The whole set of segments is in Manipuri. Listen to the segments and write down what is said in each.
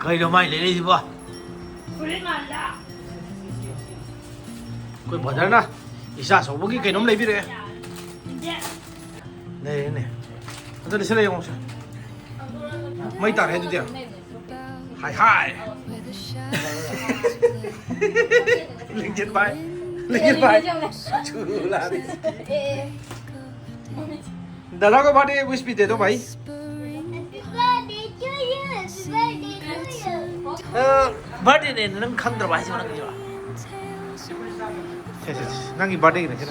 Kayno mai lấy đi bố. Quên bỏ ra nè. Isa số bố cái nấm lấy biết đấy. Này này. Nó đi xe đây không sao? Mấy tờ hết chưa? Hai hai. Lên trên vai. Lên trên vai. Chú là đi. Đó có body wish bị đâu vậy? Birthday này nó không được bài gì mà nó kêu. Nangi birthday này chứ.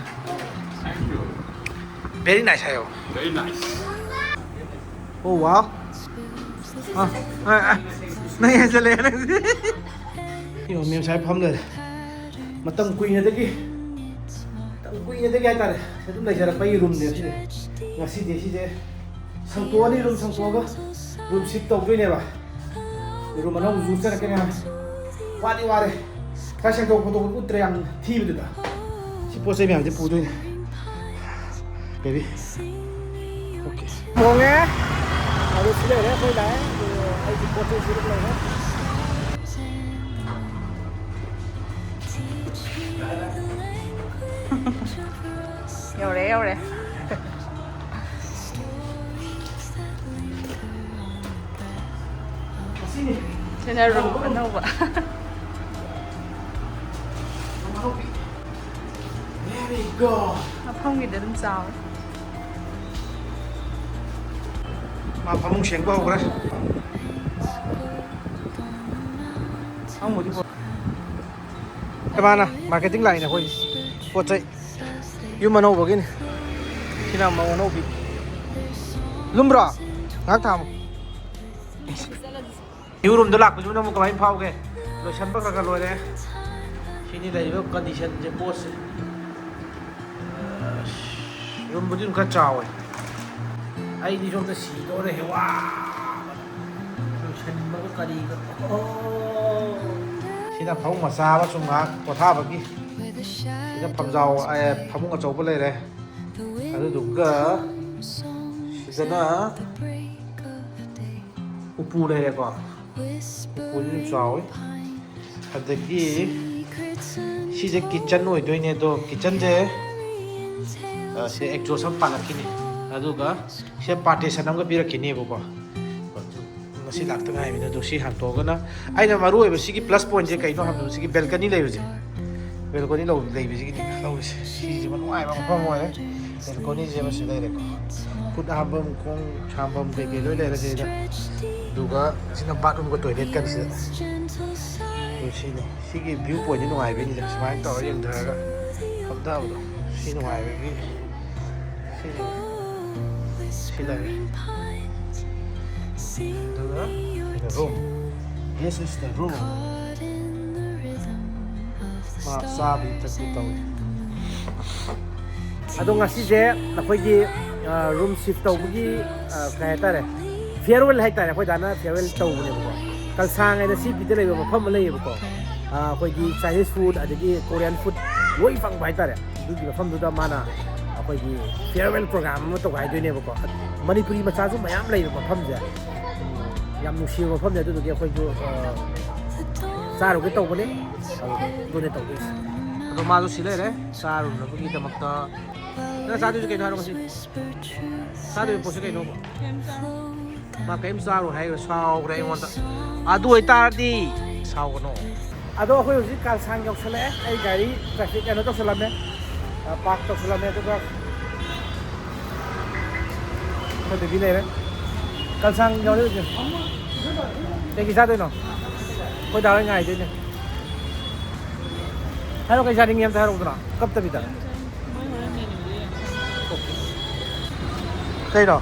Very nice hayo. Very nice. Oh wow. Này sẽ lên. Nhiều miếng sai phom rồi. Mà tầm quy như thế kia. Tầm quy như thế kia ta đấy. Sẽ chúng ta sẽ phải room để thế này. Ngã xí thế. Sang tua đi room sang tua cơ. Room ship tàu cái này bà. Room mà nó dùng cho cái này. Qua đi đây. Cái sang tàu có út trèn thi được đó. Chỉ po xây miếng chỉ phụ thôi. Baby. Ok. Mua nghe. Ở đây xí đấy thôi đấy. Ai chỉ po xây xí được này hết. Yêu đấy. Trên đây rừng vẫn đâu vậy? There we go. Không nghĩ đến sao? Mà phải mong xem bao cái không một chút. Các bạn à, marketing lại này thôi. Có chạy. You mà nấu vào cái này. Khi nào mà nấu bị lùm ra, ngắt tham. You room đó lạc của chúng ta một cái phao kìa. Rồi sẵn bắt ra cái lối đấy. Khi này đây có condition જે post room budi nuka chao ai đi trong cái xí đó đấy wow rồi chân mà có cái gì cơ khi nào phóng mà xa bắt xuống ngã có tha vào kia khi nào phồng dầu ai phồng cái chỗ bên này đấy cái đúng cơ khi nào upu đây đấy con upu đi chao ấy ಅದಕ್ಕೆ 시제 kitchen 오이도이네 도 kitchen 제 exhaust 한 빠나키니 아두가 시 partition 함가 비라키니 보고 ngasi lakta ngai mina do si han to gana aina maru ebe sigi plus point je kaino ham sigi balcony lewe je balcony lo lewe sigi lo si je man wai bang pam wai balcony je ma sile re ko put habam kong chambam be ke lo le re je da duga sina bathroom ko toilet kan si 시네 시기 뷰 보이는 누아이 베니다 스마일 떠 영다가 없다고도 시 누아이 베기 시다 누가 the room this is the room 마사비 takutaw adong ngasi je nakhoi room shift tawgi kai tare farewell hai tare khoi dana farewell tawbune bo kalsang ai si bidre ba pham lei ba ko khoi Chinese food adagi Korean food loi fang bai tare du gi pham du da mana khoi farewell program ma to gai doi ne ba ko Manipuri ma cha su mayam lei ba pham je yam nu shi ba pham je du gi khoi ju sa ro ki to ba ne du ne to gi ro ma du si le re sa ro na gi ta mak ta na sa du ke na ro si sa du po se ke no mà cái em sao rồi hay là sao đây ngon ta à đuổi ta đi sao cái nó à đó hồi lúc cái sang dọc xe lẽ ai gari traffic cái nó dọc xe làm đấy park dọc xe làm đấy đó cái gì này đấy cái sang dọc đấy cái sao đây nó coi đào ngày đây này hay là cái gia đình em thay rồi cấp tập đi ta đây đó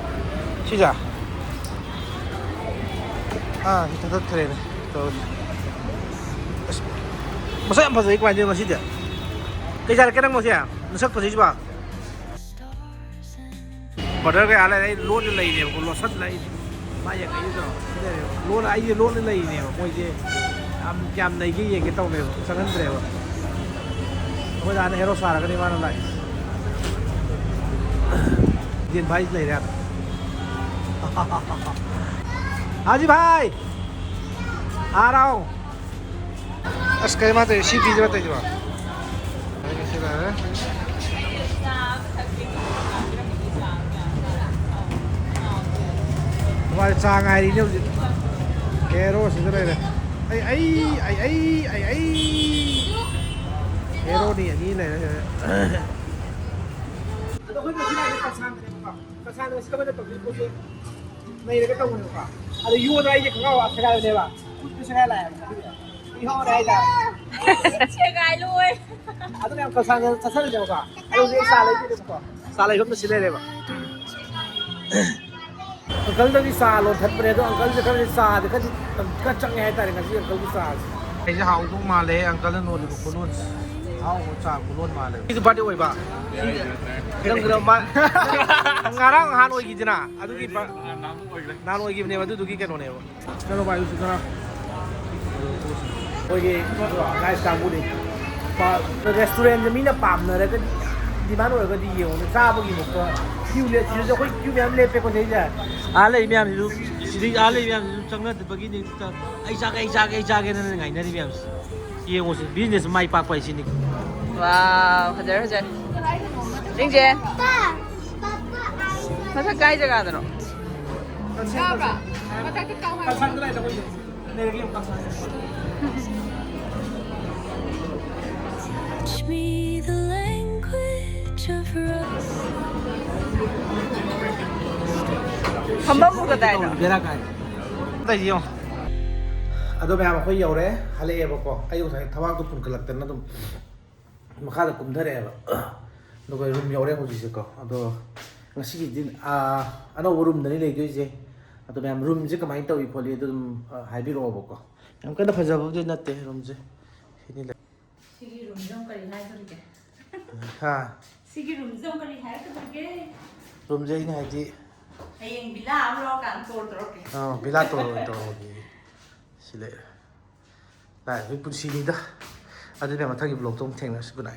chị à 아, 이따 트레네. 또 masa yang pasal iklan je masih dia. Kejar kadang masih ya. Nusak pasal juga. Padahal kayak ala lain loan lain ni, kalau sat lain. Banyak kayak itu. Loan aja loan lain ni. Kau je jam naik je kita tahu ni. Sangat berapa. Kau dah ada hero sara kan di mana lagi. Dia baik lagi dia. हाजी भाई Araw. As kay mate si video mate diba? Ay sila eh. Wala sa ngay rin yun. Pero sila rin. Ay. Pero ni ani na. Ano ko sila ay kasama nila. Kasama sila ba to? May nagataw mo ka. Ano yun ay ka nga at saka nila. Kung sila la. Iho na ida. Chegai lui. Ano na ang kasama sa sala nila ka? Ano yung salay dito ko? Salay ko na sila nila. Uncle daw isa lo that pre do uncleจะkan isa de kan ka chang hai ta kan uncle isa ai ja hau ko ma le uncle no de ko non hau ko cha ko non ma le ಇದು ಪಾರ್ಟಿ ಹೋಯ್ ಬಾ ನಮ್ ಮಾ ngarang han ಹೋಗಿ ದಿನ ಅದು ಕಿ ನಾನು ಹೋಗಿ ಬನೆ ಅದು ದುಗಿ ಕೆನೋ ನೆ ನಾನು ಬಾ ಯುಸ್ ಕರ ಹೋಗಿ guys ka bu ni pa restaurant mi na pam na re ka di man ho ka di yo ne sa bu gi mo ko kiu le chi jo khoi kiu myam le pe ko ne jaအားလေးမြန်လူဒီအားလေးမြန်လူကျွန်တော်တပကြီးနေအိစားကေနေငိုင်းနေတယ်မြန်ဒီကို business မိုက်ပါခွဲရှင်းနေ Wow, hajar. Ringjen. Masa kai jaga da no. Cabra. Mata ka kau ka san dai da ko ne ge ka san Teach me the language of rose. Hambam mo ka tayo no. ဘယ်ရကဲ ได้ยิงอะโดแม่มาค่อยยาวเลยฮะเลยบ่ก็อายุใส่ทว่าก็ปุ่นกลักแต่นะตุมาค่าตะกุมเท่าไหร่บ่โดก็รุมยาวเลยพอสิก็อะโดงสิกินอันนั้นรุมนั่นเลยด้วยสิอะโดแม่รุมจิก็ไม่ต้องอีพอลีตุหายบิโรบ่ก็ยังก็ได้พะจาบ่ได้นัดเตรุมจินี่แหละ Sigi room zong kari hai to ke. ฮะ Sigi room zong kari hai to ke. รุมจินี่ให้จิ Hayeng bila amro kan tor ke. 빌라 또 실례 나 윗분 시니다 아들 배 마타기 블록 좀 탱나 싶구나